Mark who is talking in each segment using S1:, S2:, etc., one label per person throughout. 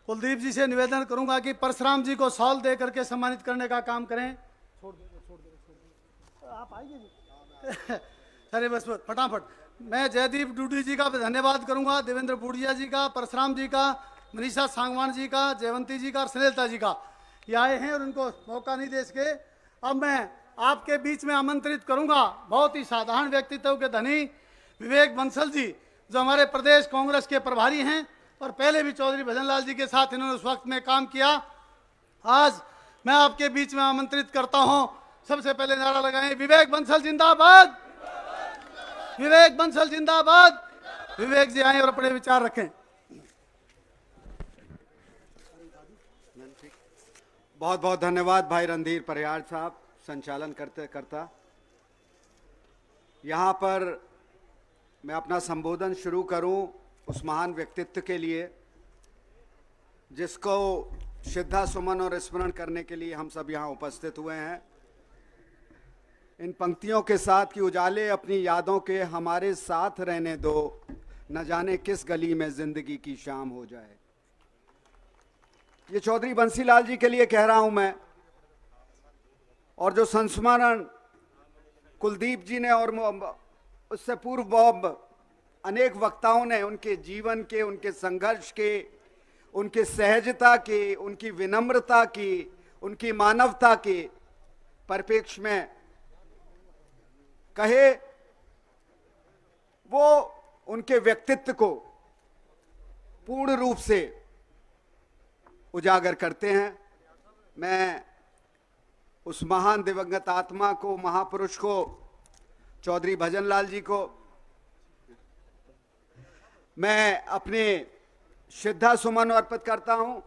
S1: कुलदीप जी से निवेदन करूंगा कि परशुराम जी को शॉल दे करके सम्मानित करने का काम करें। छोड़ दो आप आइए जी। अरे बस फटाफट। मैं जयदीप डूडी जी का भी धन्यवाद करूंगा, देवेंद्र बूढ़िया जी का, परशुराम जी का, मनीषा सांगवान जी का, जयवंती जी का और सुनीलता जी का। ये आए हैं और उनको मौका नहीं दे सके। अब मैं आपके बीच में आमंत्रित करूंगा बहुत ही साधारण व्यक्तित्व के धनी विवेक बंसल जी, जो हमारे प्रदेश कांग्रेस के प्रभारी हैं और पहले भी चौधरी भजनलाल जी के साथ इन्होंने उस वक्त में काम किया। आज मैं आपके बीच में आमंत्रित करता हूं। सबसे पहले नारा लगाएं, विवेक बंसल जिंदाबाद, विवेक बंसल जिंदाबाद। विवेक जी आए और अपने विचार रखें।
S2: बहुत बहुत धन्यवाद भाई रणधीर परिहार साहब, संचालन करता। यहाँ पर मैं अपना संबोधन शुरू करूं उस महान व्यक्तित्व के लिए जिसको श्रद्धा सुमन और स्मरण करने के लिए हम सब यहाँ उपस्थित हुए हैं। इन पंक्तियों के साथ कि उजाले अपनी यादों के हमारे साथ रहने दो, न जाने किस गली में जिंदगी की शाम हो जाए। ये चौधरी बंसीलाल जी के लिए कह रहा हूं मैं। और जो संस्मरण कुलदीप जी ने और उससे पूर्व अनेक वक्ताओं ने उनके जीवन के, उनके संघर्ष के, उनके सहजता के, उनकी विनम्रता की, उनकी मानवता के परिप्रेक्ष्य में कहे, वो उनके व्यक्तित्व को पूर्ण रूप से उजागर करते हैं। मैं उस महान दिवंगत आत्मा को, महापुरुष को, चौधरी भजनलाल जी को मैं अपने श्रद्धा सुमन अर्पित करता हूं,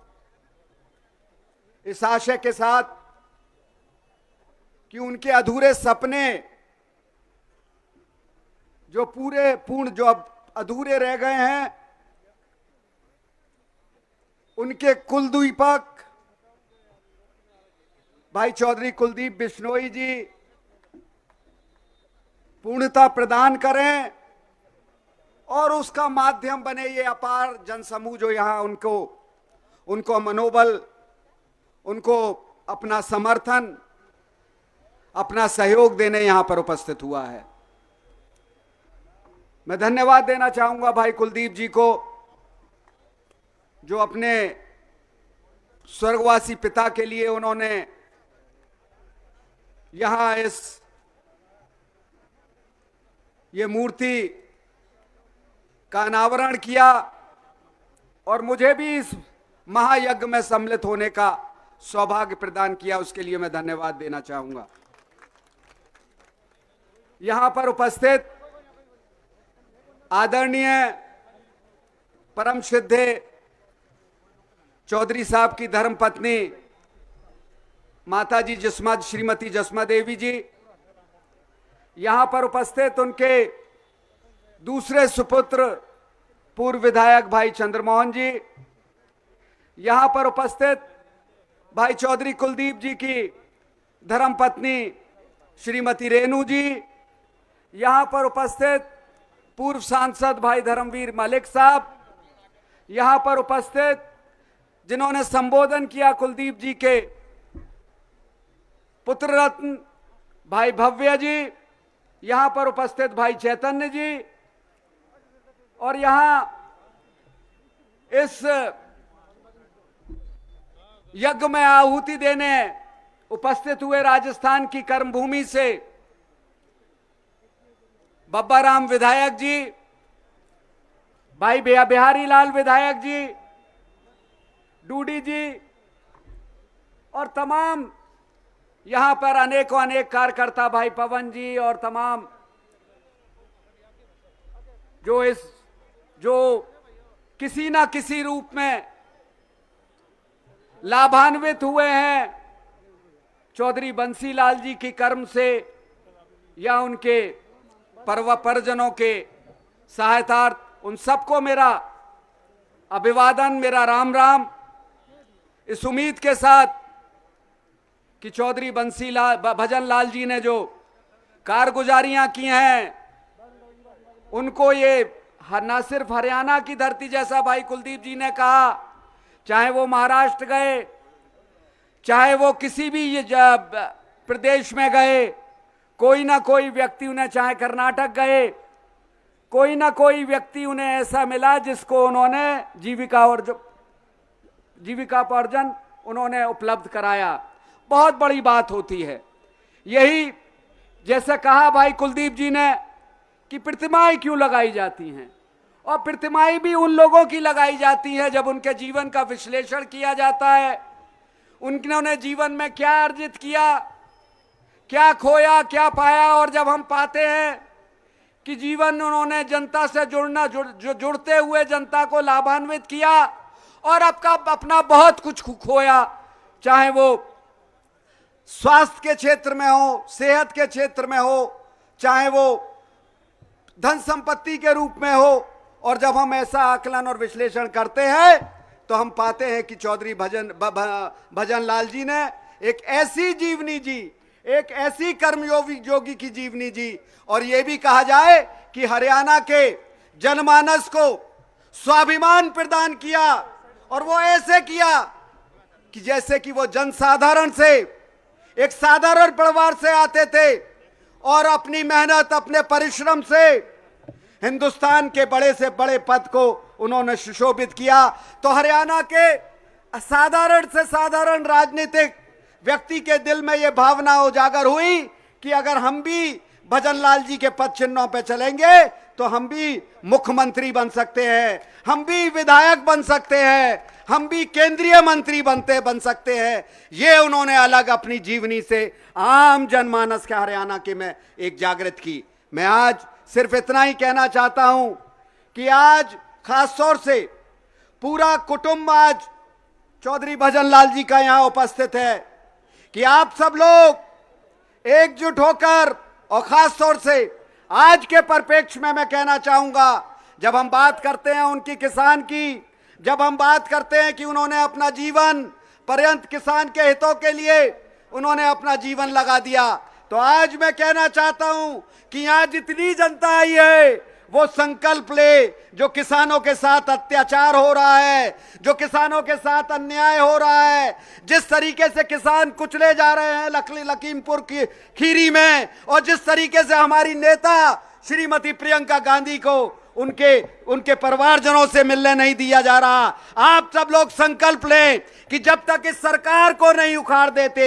S2: इस आशय के साथ कि उनके अधूरे सपने जो जो अब अधूरे रह गए हैं, उनके कुलदीपक भाई चौधरी कुलदीप बिश्नोई जी पूर्णता प्रदान करें और उसका माध्यम बने ये अपार जनसमूह जो यहाँ उनको मनोबल, उनको अपना समर्थन, अपना सहयोग देने यहाँ पर उपस्थित हुआ है। मैं धन्यवाद देना चाहूंगा भाई कुलदीप जी को, जो अपने स्वर्गवासी पिता के लिए उन्होंने यहां ये मूर्ति का अनावरण किया और मुझे भी इस महायज्ञ में सम्मिलित होने का सौभाग्य प्रदान किया। उसके लिए मैं धन्यवाद देना चाहूंगा। यहां पर उपस्थित आदरणीय परम सिद्धे चौधरी साहब की धर्मपत्नी माताजी जिस्मा श्रीमती जस्मा देवी जी, यहां पर उपस्थित उनके दूसरे सुपुत्र पूर्व विधायक भाई चंद्रमोहन जी, यहां पर उपस्थित भाई चौधरी कुलदीप जी की धर्मपत्नी श्रीमती रेणु जी, यहां पर उपस्थित पूर्व सांसद भाई धर्मवीर मलिक साहब, यहां पर उपस्थित जिन्होंने संबोधन किया कुलदीप जी के पुत्र रत्न भाई भव्य जी, यहां पर उपस्थित भाई चैतन्य जी, और यहां इस यज्ञ में आहुति देने उपस्थित हुए राजस्थान की कर्मभूमि से बब्बा राम विधायक जी, भाई बिहारी लाल विधायक जी, डूडी जी और तमाम यहां पर अनेकों अनेक कार्यकर्ता भाई पवन जी और तमाम जो किसी ना किसी रूप में लाभान्वित हुए हैं चौधरी बंसीलाल जी की कर्म से या उनके परिजनों के सहायतार्थ, उन सबको मेरा अभिवादन, मेरा राम राम। इस उम्मीद के साथ कि चौधरी भजनलाल जी ने जो कारगुजारियां की हैं, उनको ये न सिर्फ हरियाणा की धरती, जैसा भाई कुलदीप जी ने कहा
S3: चाहे वो महाराष्ट्र गए, चाहे वो किसी भी प्रदेश में गए, कोई ना कोई व्यक्ति उन्हें, चाहे कर्नाटक गए, कोई ना कोई व्यक्ति उन्हें ऐसा मिला जिसको उन्होंने जीविकापार्जन उन्होंने उपलब्ध कराया। बहुत बड़ी बात होती है। यही जैसे कहा भाई कुलदीप जी ने कि प्रतिमाएं क्यों लगाई जाती हैं, और प्रतिमाएं भी उन लोगों की लगाई जाती है जब उनके जीवन का विश्लेषण किया जाता है, उन्होंने जीवन में क्या अर्जित किया, क्या खोया, क्या पाया। और जब हम पाते हैं कि जीवन उन्होंने जनता से जुड़ते हुए जनता को लाभान्वित किया और अपना बहुत कुछ खोया, चाहे वो
S2: स्वास्थ्य के क्षेत्र में हो, सेहत के क्षेत्र में हो, चाहे वो धन संपत्ति के रूप में हो। और जब हम ऐसा आकलन और विश्लेषण करते हैं तो हम पाते हैं कि चौधरी भजन लाल जी ने एक ऐसी जीवनी जी, एक ऐसी कर्मयोगी की जीवनी जी, और यह भी कहा जाए कि हरियाणा के जनमानस को स्वाभिमान प्रदान किया। और वो ऐसे किया कि जैसे कि वो जनसाधारण से, एक साधारण परिवार से आते थे और अपनी मेहनत, अपने परिश्रम से हिंदुस्तान के बड़े से बड़े पद को उन्होंने सुशोभित किया। तो हरियाणा के साधारण से साधारण राजनीतिक व्यक्ति के दिल में यह भावना उजागर हुई कि अगर हम भी भजन लाल जी के पद चिन्हों पे चलेंगे तो हम भी मुख्यमंत्री बन सकते हैं, हम भी विधायक बन सकते हैं, हम भी केंद्रीय मंत्री बन सकते हैं। ये उन्होंने अलग अपनी जीवनी से आम जनमानस के हरियाणा के में एक जागृत की। मैं आज सिर्फ इतना ही कहना चाहता हूं कि आज खास तौर से पूरा कुटुंब आज चौधरी भजन लाल जी का यहां उपस्थित है कि आप सब लोग एकजुट होकर, और खास तौर से आज के परिप्रेक्ष्य में मैं कहना चाहूंगा, जब हम बात करते हैं उनकी किसान की, जब हम बात करते हैं कि उन्होंने अपना जीवन पर्यंत किसान के हितों के लिए उन्होंने अपना जीवन लगा दिया, तो आज मैं कहना चाहता हूं कि यहां जितनी जनता आई है वो संकल्प ले, जो किसानों के साथ अत्याचार हो रहा है, जो किसानों के साथ अन्याय हो रहा है, जिस तरीके से किसान कुचले जा रहे हैं लखीमपुर की खीरी में, और जिस तरीके से हमारी नेता श्रीमती प्रियंका गांधी को उनके परिवारजनों से मिलने नहीं दिया जा रहा। आप सब लोग संकल्प लें कि जब तक इस सरकार को नहीं उखाड़ देते,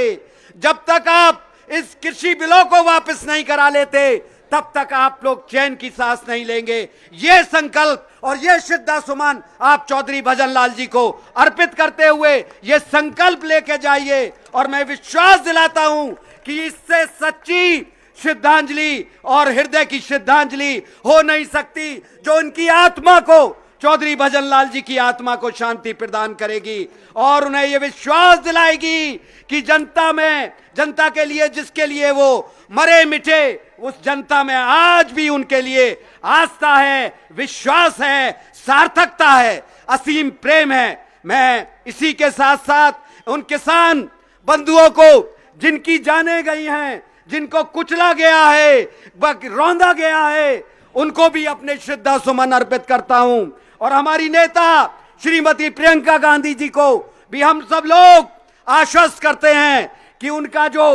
S2: जब तक आप इस कृषि बिलों को वापस नहीं करा लेते, तब तक आप लोग चैन की सांस नहीं लेंगे। ये संकल्प और ये श्रद्धा सुमन आप चौधरी भजन लाल जी को अर्पित करते हुए ये संकल्प लेके जाइए, और मैं विश्वास दिलाता हूं कि इससे सच्ची श्रद्धांजलि और हृदय की श्रद्धांजलि हो नहीं सकती, जो उनकी आत्मा को, चौधरी भजन लाल जी की आत्मा को शांति प्रदान करेगी और उन्हें यह विश्वास दिलाएगी कि जनता के लिए, जिसके लिए वो मरे मिटे, उस जनता में आज भी उनके लिए आस्था है, विश्वास है, सार्थकता है, असीम प्रेम है। मैं इसी के साथ साथ उन किसान बंधुओं को जिनकी जानें गई हैं, जिनको कुचला गया है, रौंदा गया है, उनको भी अपने श्रद्धा सुमन अर्पित करता हूं। और हमारी नेता श्रीमती प्रियंका गांधी जी को भी हम सब लोग आश्वस्त करते हैं कि उनका जो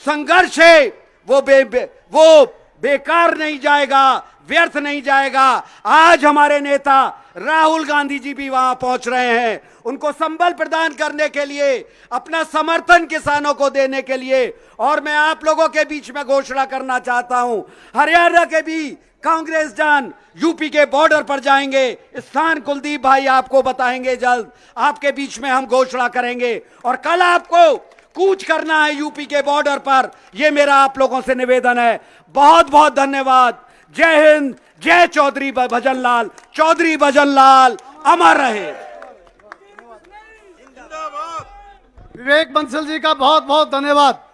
S2: संघर्ष है वो बेकार नहीं जाएगा, व्यर्थ नहीं जाएगा। आज हमारे नेता राहुल गांधी जी भी वहां पहुंच रहे हैं, उनको संबल प्रदान करने के लिए, अपना समर्थन किसानों को देने के लिए। और मैं आप लोगों के बीच में घोषणा करना चाहता हूं, हरियाणा के भी कांग्रेस जान यूपी के बॉर्डर पर जाएंगे। स्थान कुलदीप भाई आपको बताएंगे, जल्द आपके बीच में हम घोषणा करेंगे, और कल आपको कूच करना है यूपी के बॉर्डर पर। यह मेरा आप लोगों से निवेदन है। बहुत बहुत धन्यवाद। जय हिंद, जय चौधरी भजन लाल। चौधरी भजन लाल अमर रहे।
S1: विवेक बंसल जी का बहुत बहुत धन्यवाद।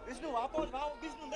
S4: विष्णु वापस भाव विष्णु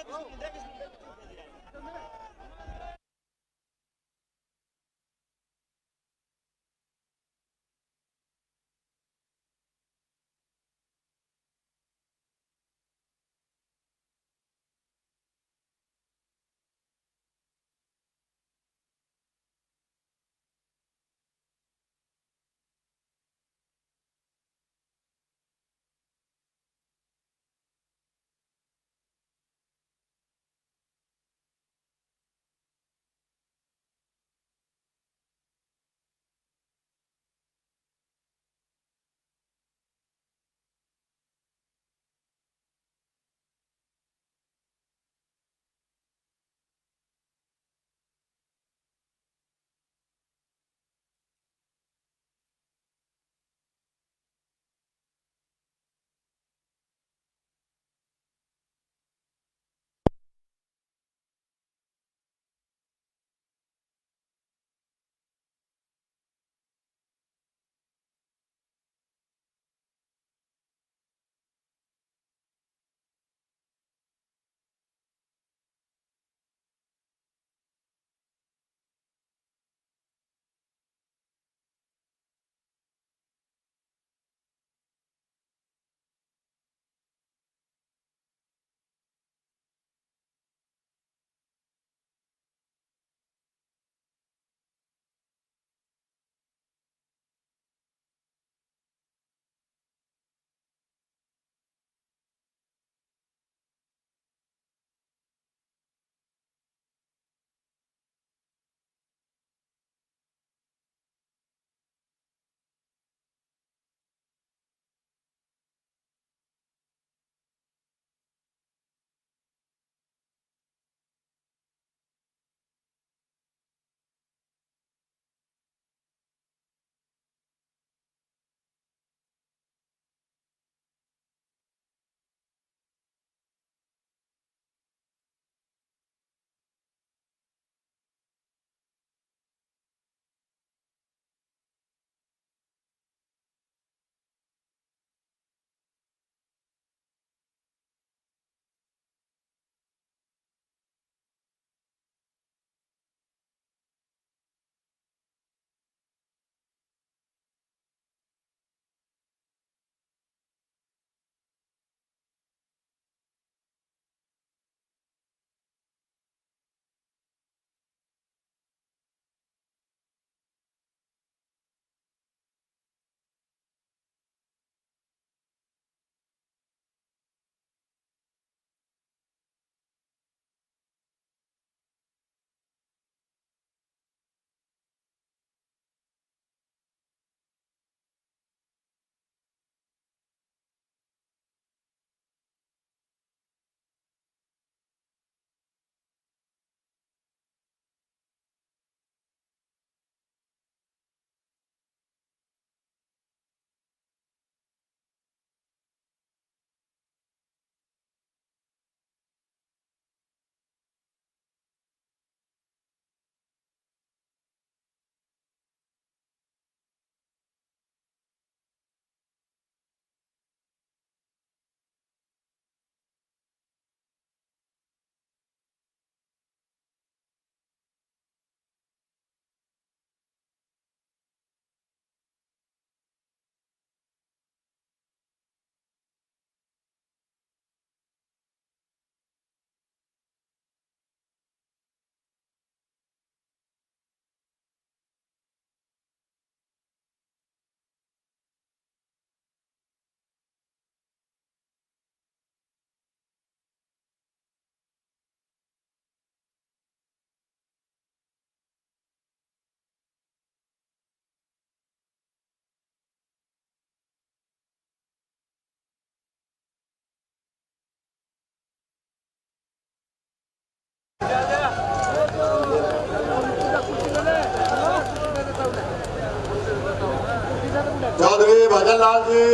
S5: चौधरी भजनलाल जी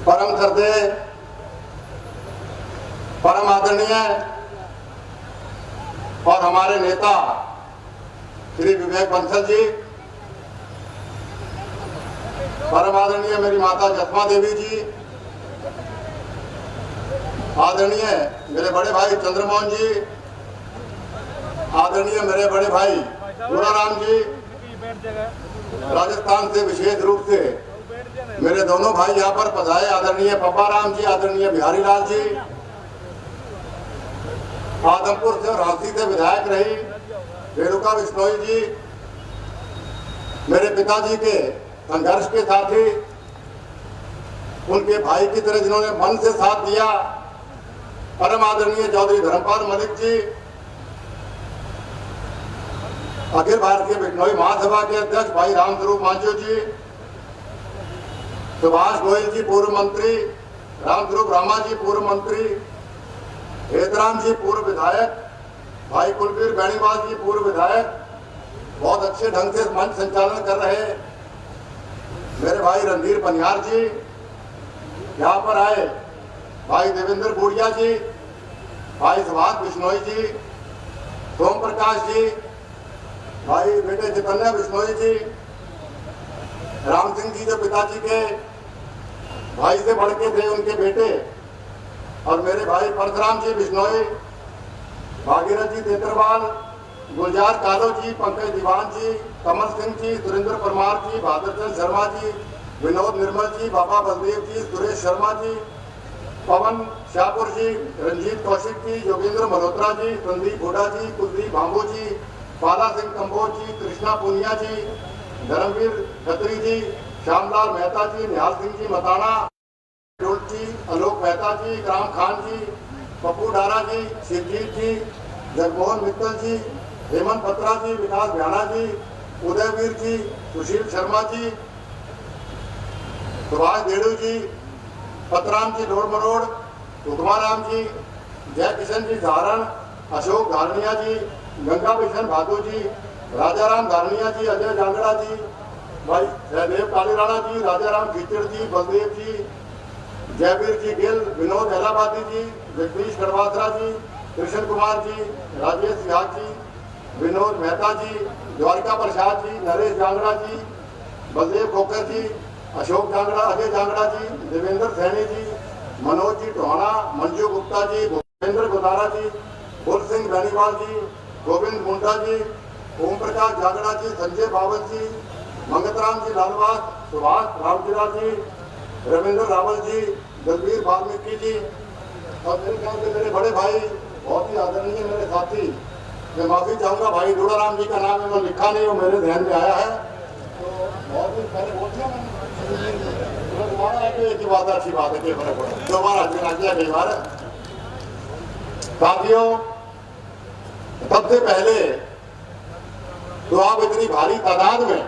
S5: परम श्रद्धे परम आदरणीय और हमारे नेता श्री विवेक बंसल जी, परम आदरणीय मेरी माता जसमा देवी जी, आदरणीय मेरे बड़े भाई चंद्रमोहन जी, आदरणीय मेरे बड़े भाई गुणाराम जी, राजस्थान से विशेष रूप से मेरे दोनों भाई यहाँ पर पधारे, आदरणीय पप्पा राम जी, आदरणीय बिहारी लाल जी, आदमपुर से और हांसी से विधायक रही रेणुका बिश्नोई जी, मेरे पिताजी के संघर्ष के साथी, उनके भाई की तरह जिन्होंने मन से साथ दिया, परम आदरणीय चौधरी धर्मपाल मलिक जी, अखिल भारतीय बिश्नोई महासभा के अध्यक्ष भाई रामस्वरूप मांझू जी, सुभाष गोयल जी पूर्व मंत्री, रामस्वरूप रामा जी पूर्व मंत्री, हेतराम जी पूर्व विधायक, भाई कुलबीर बेनीवाल जी पूर्व विधायक, बहुत अच्छे ढंग से मंच संचालन कर रहे मेरे भाई रणधीर पनियार जी, यहाँ पर आए भाई देवेंद्र गुड़िया जी, भाई सुभाष बिश्नोई जी, सोम प्रकाश जी, भाई बेटे चैतन्य बिश्नोई जी, राम सिंह जी जो पिताजी के भाई से बढ़ के थे उनके बेटे, और मेरे भाई परशुराम जी बिश्नोई, भागीरथ जी तेतरवाल, गुलजार कालो जी, पंकज दीवान जी, कमल सिंह जी, सुरेंद्र परमार जी, बहादुर चंद शर्मा जी, विनोद निर्मल जी, बाबा बलदेव जी, सुरेश शर्मा जी, पवन शाहपुर जी, रंजीत कौशिक जी, योगेंद्र मल्होत्रा जी, संदीप हुडा जी, कुलदीप भांबो जी, पाला सिंह कंबोज जी, कृष्णा पूनिया जी, धर्मवीर खत्री जी, श्यामलाल मेहता जी, निहाल सिंह जी मताना जी, आलोक मेहता जी, इकराम खान जी, पप्पू डारा जी, शिवजीत जी, जगमोहन मित्तल जी, हेमंत पत्रा जी, विकास भ्याना जी, उदयवीर जी, सुशील शर्मा जी, सुभाष देड़ू जी, पतराम जी लोड़ मरोड़, उधमाराम जी, जय किशन जी धारण, अशोक धारणिया जी, गंगा बिशन भादू जी, राजाराम धारणिया जी, अजय जांगड़ा जी, भाई जयदेव कालीराणा जी, राजाराम खीचड़ जी, बलदेव जी, जयवीर जी गिल, विनोद एलाबादी जी, जगदीश करवासरा जी, कृष्ण कुमार जी, राजेश याद जी, विनोद मेहता जी, द्वारिका प्रसाद जी, नरेश जांगड़ा जी, बलदेव खोकर जी, अशोक जांगड़ा, अजय जांगड़ा जी, देवेंद्र सैनी जी, मनोज जी टोहाना, मंजू गुप्ता जी, भूपेंद्र गोदारा जी, फुल सिंह बेनीवाल जी, गोविंद मुंडा जी, ओम प्रकाश जांगड़ा जी, संजय बावल जी, मंगतराम जी लालवास, सुभाष रामगिरा जी, रविंद्र रावल जी, दलबीर वाल्मीकि जी, और मेरे ख्याल से मेरे बड़े भाई बहुत ही आदरणीय मेरे साथी, मैं माफी चाहूंगा भाई गुणाराम जी का नाम है वो लिखा नहीं, वो मेरे ध्यान में आया है, तो बहुत दिन पहले बोल दिया मैंने, दोबारा है तो एक ही बात अच्छी बात है, दोबारा चुना किया कई बार। साथियों, सबसे पहले तो आप इतनी भारी तादाद में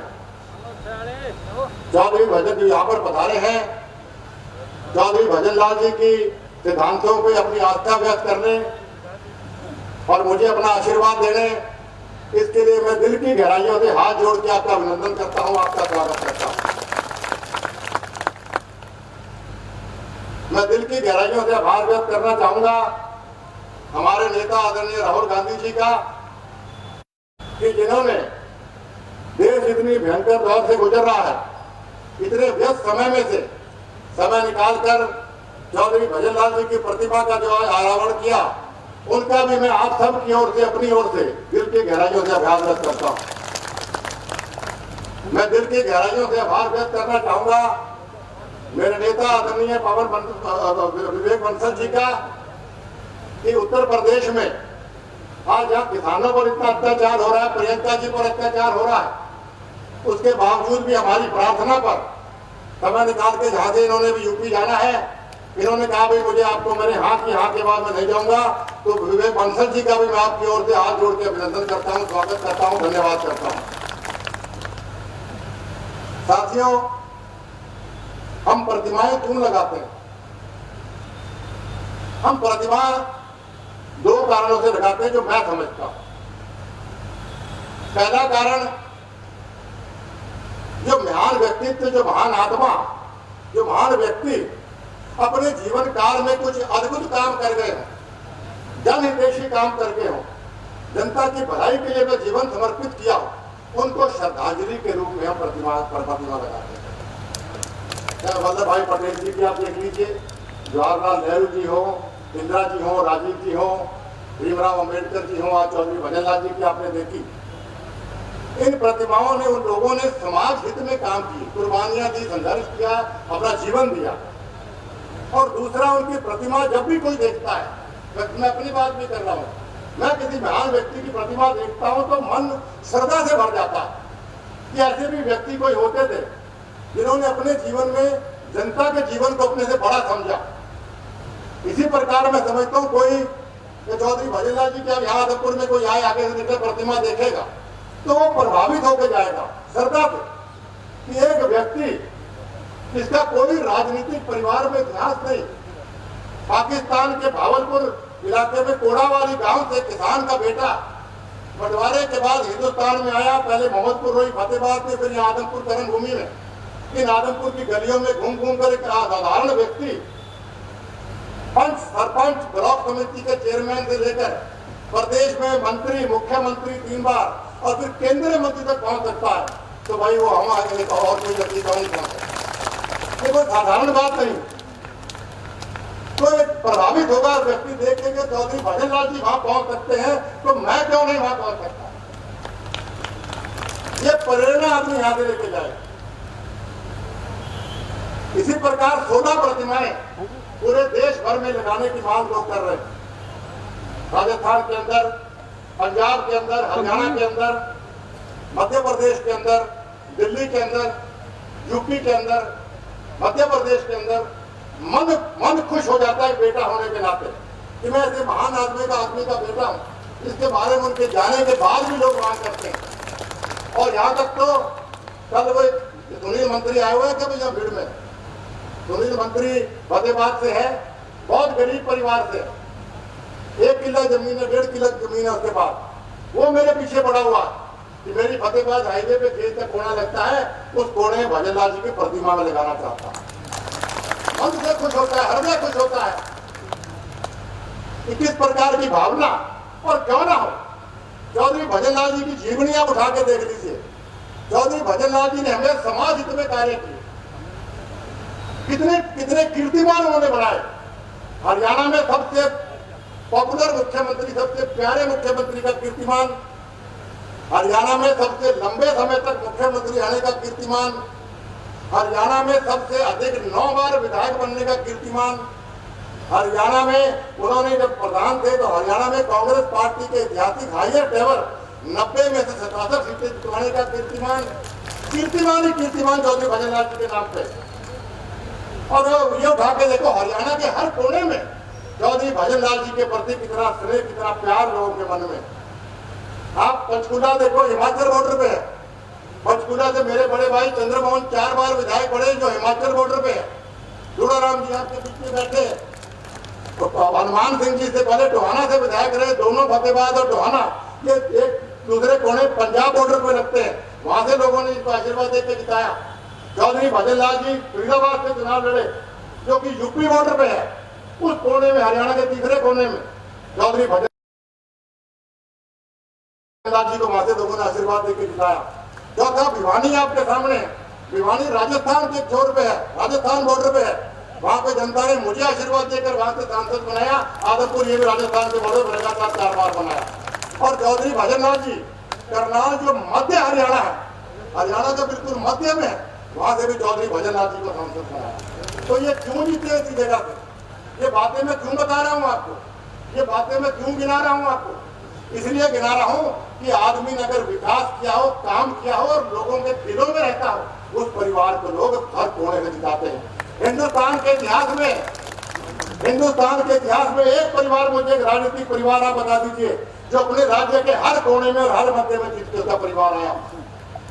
S5: चौधरी भजन जी यहाँ पर पधारे हैं, चौधरी भजनलाल जी की सिद्धांतों पे अपनी आस्था व्यक्त करने और मुझे अपना आशीर्वाद देने, इसके लिए मैं दिल की गहराइयों से हाथ जोड़ के आपका अभिनंदन करता हूं, आपका स्वागत करता हूं। मैं दिल की गहराइयों से आभार व्यक्त करना चाहूंगा हमारे नेता आदरणीय राहुल गांधी जी का, कि जिन्होंने देश इतनी भयंकर दौर से गुजर रहा है, इतने व्यस्त समय में से समय निकालकर चौधरी भजनलाल जी की प्रतिभा का जो अनावरण किया, उनका भी मैं आप सब की ओर से, अपनी ओर से दिल की गहराइयों से आभार व्यक्त करता हूं। मैं दिल की गहराइयों से आभार व्यक्त करना चाहूंगा मेरे नेता आदरणीय विवेक बंसल जी का, कि उत्तर प्रदेश में आज यहाँ किसानों पर इतना अत्याचार हो रहा है, प्रियंका जी पर अत्याचार हो रहा है, उसके बावजूद भी हमारी प्रार्थना पर समय निकाल के जहां से इन्होंने भी यूपी जाना है, इन्होंने कहा भाई मुझे आपको मेरे हाँ के बाद मैं नहीं जाऊंगा, तो विवेक बंसल जी का भी मैं आपकी ओर से हाथ जोड़ के अभिनंदन करता हूं, स्वागत करता हूं, धन्यवाद करता हूं। साथियों, हम प्रतिमाएं क्यों लगाते हैं? हम प्रतिमा कारणों से लगाते हैं जो मैं समझता हूं। पहला कारण, जो महान व्यक्तित्व, जो महान आत्मा, जो महान व्यक्ति अपने जीवन काल में कुछ अद्भुत काम कर गए हों, जनहितैषी काम करके हो, जनता की भलाई के लिए मैं जीवन समर्पित किया हो, उनको श्रद्धांजलि के रूप में हम प्रतिमा लगाते हैं। चाहे वल्लभ भाई पटेल जी की आप देख लीजिए, जवाहरलाल नेहरू जी हो, इंदिरा जी हो, राजीव जी हो, भीमराव अंबेडकर जी हो, आज चौधरी भजनलाल जी की आपने देखी। इन प्रतिमाओं ने, उन लोगों ने समाज हित में काम की, कुर्बानियां दी, संघर्ष किया, अपना जीवन दिया। और दूसरा, उनकी प्रतिमा जब भी कोई देखता है, मैं अपनी बात भी कर रहा हूँ, मैं किसी महान व्यक्ति की प्रतिमा देखता हूँ तो मन श्रद्धा से भर जाता है कि ऐसे भी व्यक्ति कोई होते थे जिन्होंने अपने जीवन में जनता के जीवन को अपने से बड़ा समझा। इसी प्रकार मैं समझता हूँ कोई चौधरी भजनलाल जी के यहाँ आदमपुर में कोई आए, आगे से निकले प्रतिमा देखेगा तो वो प्रभावित होकर जाएगा श्रद्धा से कि एक व्यक्ति जिसका कोई राजनीतिक परिवार में इतिहास नहीं, पाकिस्तान के भावलपुर इलाके में कोड़ावाली गांव से किसान का बेटा बंटवारे के बाद हिंदुस्तान में आया, पहले मोहम्मदपुर रोही फतेहाबाद में, फिर यहाँ आदमपुर करण भूमि में। इन आदमपुर की गलियों में घूम घूम कर एक साधारण व्यक्ति पंच, सरपंच, ब्लॉक समिति के चेयरमैन से लेकर प्रदेश में मंत्री, मुख्यमंत्री 3 बार और फिर केंद्रीय मंत्री तक पहुंच सकता है, तो भाई वो हम आगे और कोई व्यक्ति नहीं पहुंच सकता। ये कोई साधारण बात नहीं। तो एक प्रभावित होगा व्यक्ति देखेंगे चौधरी भजनलाल जी वहां पहुंच सकते हैं तो मैं क्यों नहीं वहां पहुंच सकता। ये प्रेरणा आदमी यहां से लेके जाए। इसी प्रकार 16 प्रतिमाएं पूरे देश भर में लगाने की मांग लोग कर रहे हैं। राजस्थान के अंदर, पंजाब के अंदर, हरियाणा के अंदर, मध्य प्रदेश के अंदर, दिल्ली के अंदर, यूपी के अंदर, मध्य प्रदेश के अंदर मन खुश हो जाता है बेटा होने के नाते कि मैं ऐसे महान आदमी का बेटा हूं, इसके बारे में उनके जाने के बाद भी लोग मांग करते हैं। और यहाँ तक तो कल वो सुनील मंत्री आए हुए हैं क्या भैया भीड़ में? सुनील मंत्री फतेहाबाद से है, बहुत गरीब परिवार से, 1 किला जमीन है, 1.5 किला जमीन है उसके पास। वो मेरे पीछे पड़ा हुआ कि मेरी फतेहाबाद हाईवे पे खेत का कोना लगता है, उस कोने में भजनलाल जी की प्रतिमा में लगाना चाहता हूं। मन से खुश होता है, हृदय खुश होता है कि किस प्रकार की भावना। और क्यों ना हो, चौधरी भजनलाल जी की जीवनी आप उठा के देख लीजिए। चौधरी भजनलाल जी ने हमें समाज हित में कार्य किए, कितने कितने कीर्तिमान उन्होंने बनाए। हरियाणा में सबसे पॉपुलर मुख्यमंत्री, सबसे प्यारे मुख्यमंत्री का कीर्तिमान, हरियाणा में सबसे लंबे समय तक मुख्यमंत्री रहने का कीर्तिमान, हरियाणा में सबसे अधिक 9 बार विधायक बनने का कीर्तिमान, हरियाणा में उन्होंने जब प्रधान थे तो हरियाणा में कांग्रेस पार्टी के ऐतिहासिक हाईएस्ट एवर 90 में से 77 सीटें जितवाने का कीर्तिमान, कीर्तिमान ही कीर्तिमान चौधरी भजनलाल जी के नाम पे। और ये उठा के देखो, हरियाणा के हर कोने में चौधरी भजनलाल जी के प्रति कितना स्नेह, कितना प्यार लोगों के मन में। आप पंचकुला देखो, हिमाचल बॉर्डर पे है। पंचकुला से मेरे बड़े भाई चंद्रमोहन 4 बार विधायक बने, जो हिमाचल बॉर्डर पे है। जोड़ाराम जी आपके बीच में बैठे, तो हनुमान सिंह जी से पहले टोहाना से विधायक रहे, दोनों फतेहाबाद और टोहाना ये एक दूसरे कोने पंजाब बॉर्डर पे लगते हैं। वहां से लोगों ने इनको आशीर्वाद देकर जिताया। चौधरी भजनलाल जी फरीदाबाद से चुनाव लड़े, जो कि यूपी बॉर्डर पे है, उस कोने में, हरियाणा के तीसरे कोने में चौधरी भजनलाल जी को वहां से लोगों ने आशीर्वाद देकर जिताया। चौथा भिवानी आपके सामने, भिवानी राजस्थान के छोर पे है, राजस्थान बॉर्डर पे है। वहां पे जनता ने मुझे आशीर्वाद देकर वहां से सांसद बनाया। आदमपुर ये भी राजस्थान के बॉर्डर पर लगातार 4 बार बनाया। और चौधरी भजनलाल जी करनाल, जो मध्य हरियाणा है, हरियाणा का बिल्कुल मध्य में है, वहां से भी चौधरी भजनलाल जी को सांसद बनाया। तो ये क्यों जीते इसी जगह से? ये बातें मैं क्यों बता रहा हूँ आपको, ये बातें मैं क्यों गिना रहा हूँ आपको? इसलिए गिना रहा हूँ कि आदमी ने अगर विकास किया हो, काम किया हो और लोगों के दिलों में रहता हो, उस परिवार को लोग हर कोने में जिताते हैं। हिंदुस्तान के इतिहास में एक परिवार, मुझे एक राजनीतिक परिवार आप बता दीजिए जो अपने राज्य के हर कोने में और हर मध्य में जीत के उसका परिवार आया।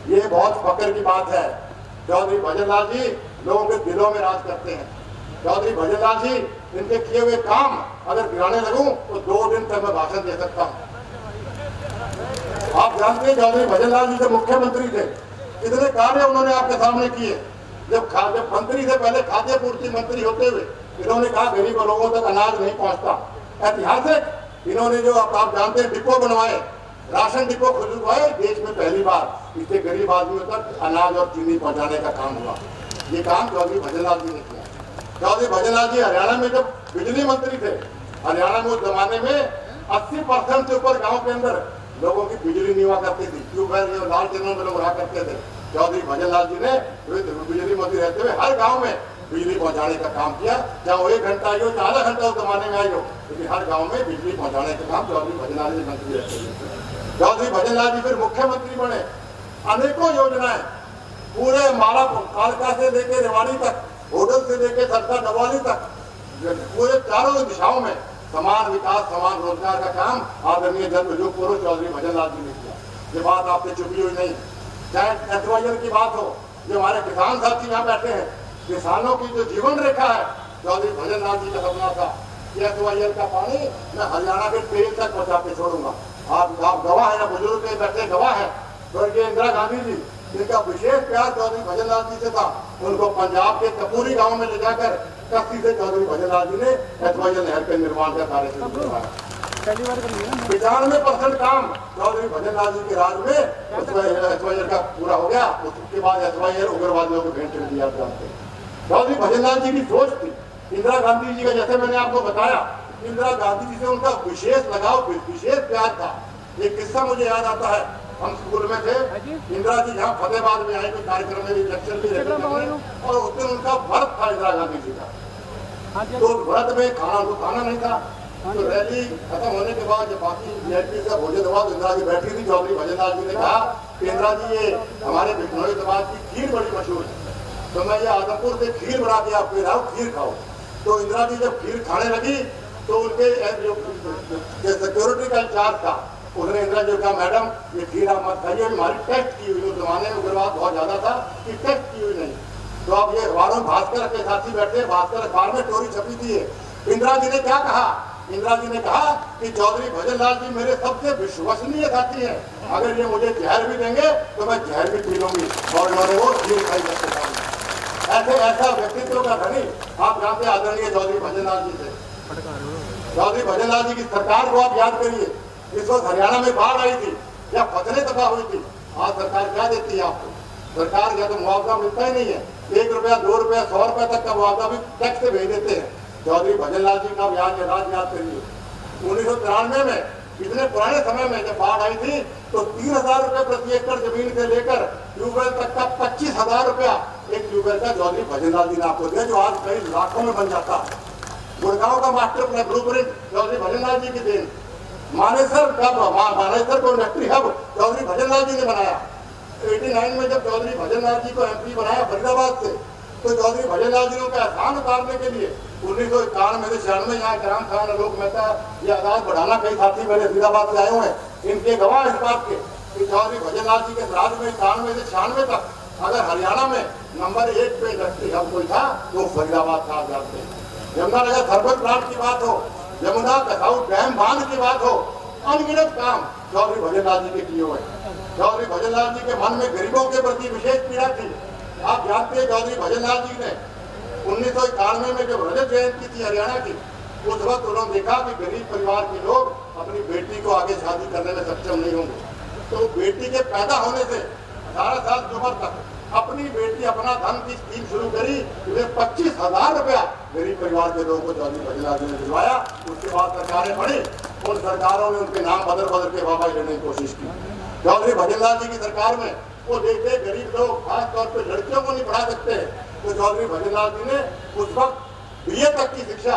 S5: ये बहुत फक्र की बात है। चौधरी भजनलाल जी लोगों के दिलों में राज करते हैं। चौधरी भजनलाल जी, इनके किए हुए काम अगर गिराने लगूं तो 2 दिन तक मैं भाषण दे सकता हूं। आप जानते हैं चौधरी भजनलाल जी जब मुख्यमंत्री थे कितने कार्य उन्होंने आपके सामने किए। जब मंत्री से पहले खाद्य पूर्ति मंत्री होते हुए इन्होंने कहा गरीब लोगों तक अनाज नहीं पहुंचता। ऐतिहासिक इन्होंने जो आप जानते हैं डिपो बनवाए, राशन डिपो खुलवाए, देश में पहली बार इससे गरीब आदमियों तक अनाज और चीनी पहुंचाने का काम हुआ। ये काम चौधरी भजनलाल जी ने किया। चौधरी भजनलाल जी हरियाणा में जब बिजली मंत्री थे, हरियाणा में उस जमाने में 80% से ऊपर गांव के अंदर लोगों की बिजली नहीं हुआ करती थी। ट्यूबवेल लाल टिनों में लोग रहा करते थे। चौधरी भजनलाल जी ने बिजली मंत्री रहते हुए हर गांव में बिजली पहुंचाने का काम किया। चाहे वो 1 घंटा आई हो, चाहे आधा घंटा उस जमाने में आई हो, लेकिन हर गांव में बिजली पहुंचाने का काम चौधरी भजनलाल जी मंत्री रहते हुए। चौधरी भजनलाल जी फिर मुख्यमंत्री बने। अनेकों योजनाएं पूरे माला कालका से लेकर रेवाड़ी तक, होटल से लेकर सरसा डबवाली तक, पूरे चारों दिशाओं में समान विकास समान रोजगार का काम आदरणीय जनयुग पुरुष चौधरी भजनलाल जी ने किया। ये बात आपसे छुपी हुई नहीं। चाहे SYL की बात हो, जो हमारे किसान साथी यहाँ बैठे हैं, किसानों की जो जीवन रेखा है, चौधरी भजनलाल जी का सपना था कि SYL का पानी मैं हरियाणा के ट्रेन तक पहुंचा के छोड़ूंगा। आप गवाह है, बुजुर्ग के बैठे गवाह है। स्वर्गीय इंदिरा गांधी जी, जिनका विशेष प्यार चौधरी भजनलाल जी से था, उनको पंजाब के कपूरी गांव में ले जाकर कस्ती से चौधरी भजनलाल जी ने SYL नहर के निर्माण का कार्य शुरू करवाया। 95% काम चौधरी भजनलाल जी के राज में SYL का पूरा हो गया। उसके बाद SYL उग्रवादियों को भेंट कर दिया। आप जानते हैं चौधरी भजनलाल जी की सोच थी। इंदिरा गांधी जी का, जैसे मैंने आपको बताया, इंदिरा गांधी जी से उनका विशेष लगाव, विशेष प्यार था। एक किस्सा मुझे याद आता है, हम स्कूल में थे, इंदिरा जी यहाँ फतेहाबाद में आए, कोई कार्यक्रम में लेक्चर भी देते और उस दिन उनका व्रत था इंदिरा गांधी जी का। तो व्रत में खाना नहीं था। तो रैली खत्म होने के बाद जब बाकी VIP का भोजन हुआ तो इंदिरा जी बैठी थी। चौधरी भजनलाल जी ने कहा कि इंदिरा जी, ये हमारे बिजनौर समाज की खीर बड़ी मशहूर है, तो मैं ये आदमपुर से खीर बना के आपको लाऊं, खीर खाओ। तो इंदिरा जी जब खीर खाने लगी तो उनके जो सिक्योरिटी का इंचार्ज था, उसने इंदिरा जी कहा, मैडम ये खीर आप मत खाइए, हमारी टेस्ट की हुई। उस जमाने में उग्रवाद बहुत ज्यादा था कि टेस्ट की हुई नहीं। तो अब ये अखबारों में भास्कर के साथी बैठे, भास्कर अखबार में स्टोरी छपी थी। इंदिरा जी ने क्या कहा? इंदिरा जी ने कहा कि चौधरी भजनलाल जी मेरे सबसे विश्वसनीय साथी हैं, अगर ये मुझे जहर भी देंगे तो मैं जहर भी पी लूंगी। और इन्होंने वो खीर खाई करके सामने। ऐसा व्यक्तित्व का धनी आप जानते हैं आदरणीय चौधरी भजनलाल जी थे। चौधरी भजनलाल जी की सरकार को आप याद करिए। इस वक्त हरियाणा में बाढ़ आई थी या फसलें तबाह हुई थी, आज सरकार क्या देती है आपको? सरकार या तो मुआवजा मिलता ही नहीं है। 1 रुपया, 2 रुपया, 100 रुपया तक का मुआवजा भी टैक्स से भेज देते हैं। चौधरी भजनलाल जी का राज याद करिए। 1993 में, इतने पुराने समय में जब बाढ़ आई थी तो 3000 रुपये प्रति एकड़ जमीन से लेकर ट्यूबवेल तक का 25,000 रुपया एक ट्यूबवेल का चौधरी भजनलाल जी ने आपको दिया, जो आज कई लाखों में बन जाता है। गुड़गांव का master plan blueprint Chaudhary Bhajanlal ji की देन। मानेसर को इंडस्ट्री हब चौधरी भजनलाल जी ने बनाया। 89 में जब चौधरी भजनलाल जी को MP बनाया फरीदाबाद से, तो चौधरी भजनलाल जी ने उनका एहसान उतारने के लिए 1991 से 96 यहाँ ग्राम खान आलोक मेहता ये आदाज बढ़ाना, कई साथी मेरे फरीदाबाद से आए हुए हैं, इनके गवाह इस बात के कि चौधरी भजनलाल जी के राज में 91 से 96 तक अगर हरियाणा में नंबर 1 पे इंडस्ट्री हब कोई था तो फरीदाबाद था। जानते हैं यमुनानगर थर्मल प्लांट की बात हो, यमुना कसाऊ डैम बांध की बात हो, अनगिनत काम चौधरी भजनलाल जी के किए हुए। चौधरी भजनलाल जी के मन में गरीबों के प्रति विशेष पीड़ा थी। आप जानते हैं चौधरी भजनलाल जी ने 1991 में जब रजत जयंती थी हरियाणा की, उस वक्त उन्होंने देखा कि गरीब परिवार के लोग अपनी बेटी को आगे शादी करने में सक्षम नहीं होंगे, तो बेटी के पैदा होने से 18 साल की उम्र तक अपनी बेटी अपना धन की स्कीम शुरू करी। 25,000 रुपया गरीब परिवार के लोगों को चौधरी भजनलाल जी ने दिलवाया। उसके बाद सरकारें बढ़ी, उन सरकारों ने उनके नाम बदल के बाबा लेने की कोशिश की। चौधरी भजनलाल जी की सरकार में वो देखते गरीब लोग खासतौर पर लड़कियों को नहीं पढ़ा सकते, तो चौधरी भजनलाल जी ने उस वक्त BA तक की शिक्षा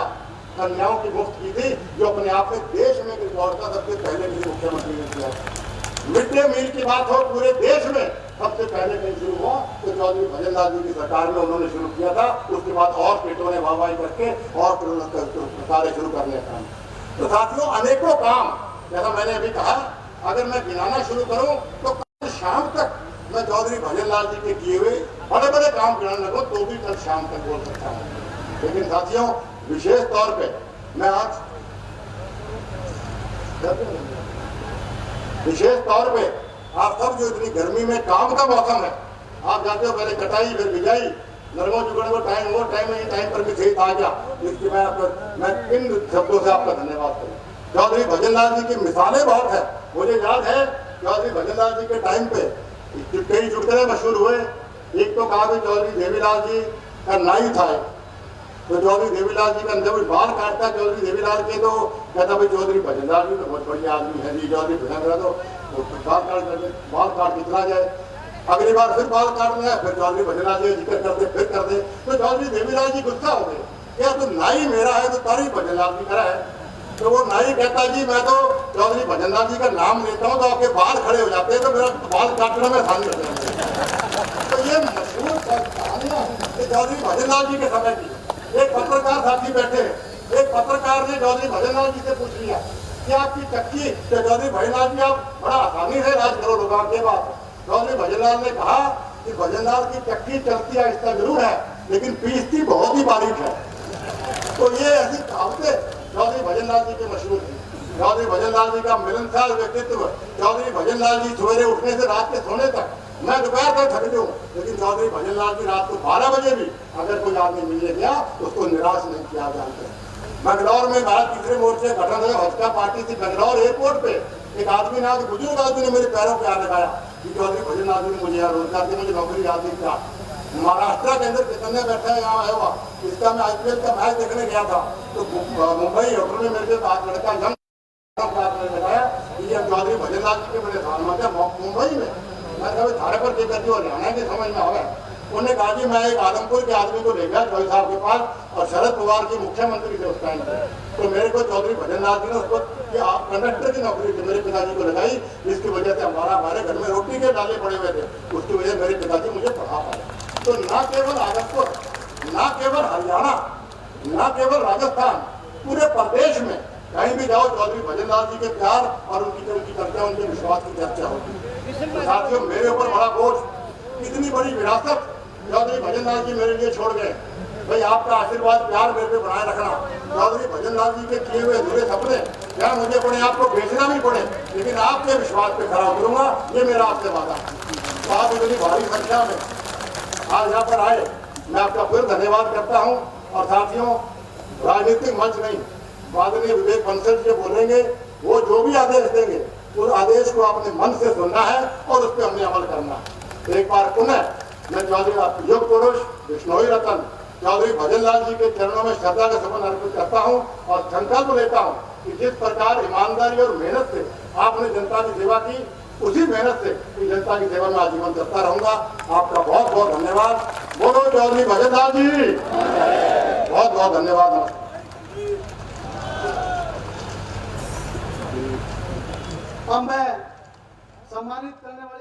S5: कन्याओं की मुफ्त की थी, जो अपने आप में देश में रिकॉर्ड था। सबसे पहले भी मुख्यमंत्री ने किया। मिड डे मील की बात हो, पूरे देश में सबसे पहले कहीं शुरू हुआ तो चौधरी भजनलाल जी की सरकार में उन्होंने शुरू किया था। उसके बाद और पेटों ने वाहवाही करके और कार्य शुरू करने का। तो साथियों अनेकों काम, जैसा मैंने अभी कहा, अगर मैं गिनाना शुरू करूं तो कल शाम तक मैं चौधरी भजनलाल जी के किए हुए बड़े बड़े काम गिनाने लगूं तो भी कल शाम तक बोल सकता हूँ। लेकिन साथियों, विशेष तौर पे मैं आज विशेष तौर पे आप सब जो इतनी गर्मी में काम का मौसम है, आप जाते हो पहले कटाई फिर बिजाई, नरमो जुगड़ वो टाइम है, टाइम पर भी सही आ गया, इसकी मैं इन शब्दों से आपका धन्यवाद करूँ। चौधरी भजनलाल जी की मिसालें बहुत है। मुझे याद है चौधरी भजनलाल जी के टाइम पे कई चुटकुले मशहूर हुए। एक तो कहा भी चौधरी देवीलाल जी का नाई था, तो चौधरी देवीलाल जी का जब बाल काटता चौधरी देवीलाल के, तो कहता भाई चौधरी भजनलाल जी तो बहुत बढ़िया आदमी है जी, चौधरी भजनलाल तो बाल काट के चला जाए, अगली बार फिर बाल काटना है, फिर चौधरी भजनलाल जी जिक्र कर दे, फिर कर दे, तो चौधरी देवीलाल जी गुस्सा हो गए, क्या तो नाई मेरा है तो तारी भजनलाल जी का है। तो वो नाई कहता जी मैं तो चौधरी भजनलाल जी का नाम लेता हूँ तो आपके बाल खड़े हो जाते हैं, तो मेरा बाल काटना में आसानी हो जाती है। तो ये मशहूर कहानियां चौधरी भजनलाल जी के समय की। एक पत्रकार साथी बैठे, एक पत्रकार ने चौधरी भजनलाल जी से पूछ लिया कि आपकी चक्की, तो चौधरी भजनलाल जी आप बड़ा आसानी से राज करो लोगों के बाद। चौधरी भजनलाल ने कहा कि भजनलाल की चक्की चलती आहिस्ता जरूर है, लेकिन पीसती बहुत ही बारीक है। तो ये ऐसी कहावतें चौधरी भजनलाल जी के मशहूर थी। चौधरी भजनलाल जी का मिलनसार व्यक्तित्व। चौधरी भजनलाल जी सवेरे उठने से रात के सोने तक, मैं दोपहर तक थक जाऊं, लेकिन चौधरी भजनलाल जी रात को 12 बजे भी अगर कोई आदमी मिलने गया उसको निराश नहीं किया जानते। बेंगलौर में भारत तीसरे मोर्चे गठन हुए, भाजपा पार्टी थी, बेंगलौर एयरपोर्ट पे एक आदमी ने, बुजुर्ग आदमी ने मेरे पैरों पे हाथ लगाया कि चौधरी भजनलाल जी ने मुझे यहाँ रोजगार दिया, मुझे नौकरी याद नहीं किया। महाराष्ट्र के अंदर कितने बैठा है, यहाँ आया हुआ, इसका मैं IPL का मैच देखने गया था, तो मुंबई होटल में मेरे साथ लड़का जंग लगाया कि ये चौधरी भजनलाल जी के मेरे प्रधानमंत्री मुंबई में। मैं कभी थाने पर देकर जो हरियाणा के समझ में आवे, उन्होंने कहा कि मैं एक आदमपुर के आदमी को ले गया चौधरी साहब के पास, और शरद पवार के मुख्यमंत्री थे उस टाइम पे, तो मेरे को चौधरी भजनलाल जी ने उसको कि आप कंडक्टर की नौकरी थी मेरे पिताजी को लगाई, जिसकी वजह से हमारे घर में रोटी के डाले पड़े हुए थे, उसकी वजह मेरे पिताजी मुझे पढ़ा पाए। तो न केवल आदमपुर, न केवल हरियाणा, न केवल राजस्थान, पूरे प्रदेश में कहीं भी जाओ चौधरी भजनलाल जी के प्यार और उनकी चर्चा, उनके विश्वास की चर्चा होती है। तो साथियों, मेरे ऊपर बड़ा बोझ, इतनी बड़ी विरासत चौधरी भजनलाल जी मेरे लिए छोड़ गए। भाई आपका आशीर्वाद प्यार मेरे पे बनाए रखना। चौधरी भजनलाल जी के किए हुए अधूरे सपने, क्या मुझे अपने आप को बेचना भी पड़े, लेकिन आपके विश्वास पे खड़ा करूंगा, ये मेरा आपसे वादा। तो आप इतनी भारी संख्या में आज यहाँ पर आए, मैं आपका फिर धन्यवाद करता हूँ। और साथियों, राजनीतिक मंच नहीं, माननीय विवेक बंसल जी बोलेंगे, वो जो भी आदेश देंगे उस आदेश को आपने मन से सुनना है और उस पर हमने अमल करना है। एक बार पुनः मैं चौधरी युग पुरुष विष्णोई रतन चौधरी भजनलाल जी के चरणों में श्रद्धा का सुमन अर्पित करता हूँ और संकल्प लेता हूँ कि जिस प्रकार ईमानदारी और मेहनत से आपने जनता की सेवा की, उसी मेहनत से जनता की सेवा में आजीवन करता रहूंगा। आपका बहुत बहुत धन्यवाद। बोलो चौधरी भजनलाल जी, बहुत बहुत धन्यवाद।
S1: अब मैं सम्मानित करने वाले